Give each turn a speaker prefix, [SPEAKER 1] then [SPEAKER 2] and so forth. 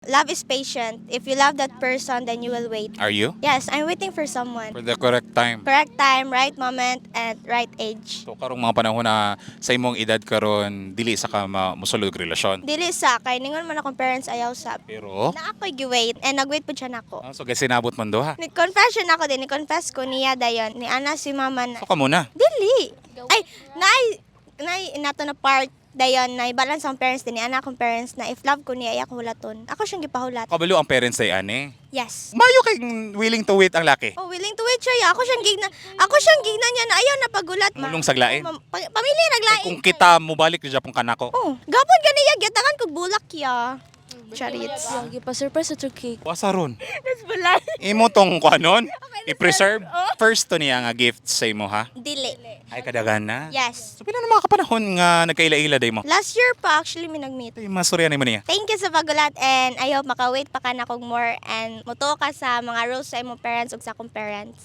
[SPEAKER 1] Love is patient. If you love that person, then you will wait.
[SPEAKER 2] Are you?
[SPEAKER 1] Yes, I'm waiting for someone.
[SPEAKER 2] For the correct time.
[SPEAKER 1] Correct time, right moment, and right age.
[SPEAKER 2] So karong mga panahon na sa imong edad karon dili sa ka mosulod og relasyon.
[SPEAKER 1] Dili sa, kay ningon man akong parents ayaw sa.
[SPEAKER 2] Pero
[SPEAKER 1] Na ako'y gi-wait, and nag-wait po siya nako.
[SPEAKER 2] so guys sinabot man do ha.
[SPEAKER 1] Ni-confession ako din, ni-confess ko niya dayon. Ni ana si mama na,
[SPEAKER 2] So ka muna.
[SPEAKER 1] dili. Ay, nay, nato na part dayon, nay balance ang parents din, ni ana akong parents na if love ko niya, iya ko hulaton. Ako siyang gipahulat.
[SPEAKER 2] Kabalo ang parents ay ani.
[SPEAKER 1] Yes.
[SPEAKER 2] Mayo kay willing to wait ang laki.
[SPEAKER 1] Oh, willing to wait siya. Ako siyang gigna niya na ayaw na pagulat.
[SPEAKER 2] Mulong saglain.
[SPEAKER 1] Pamilya naglain.
[SPEAKER 2] Kung kita mo balik di Japon kanako.
[SPEAKER 1] Oh, gapon ganiya gitangan kog bulak ya. Charits.
[SPEAKER 3] Lagi pa surprise sa cake.
[SPEAKER 2] Wasa ron.
[SPEAKER 1] That's balay.
[SPEAKER 2] Imo tong kuanon i-preserve first to niya nga gift sa imo ha.
[SPEAKER 1] Dili.
[SPEAKER 2] Ay kadaghan na.
[SPEAKER 1] Yes.
[SPEAKER 2] So pila na mga kapanahon nga nagkaila-ila day mo.
[SPEAKER 1] Last year pa actually mi nag-meet.
[SPEAKER 2] Ay masuryan mo niya.
[SPEAKER 1] Thank you sa pagulat and I hope maka-wait pa ka na kog more and mutuo ka sa mga rules sa imong parents ug sa akong parents.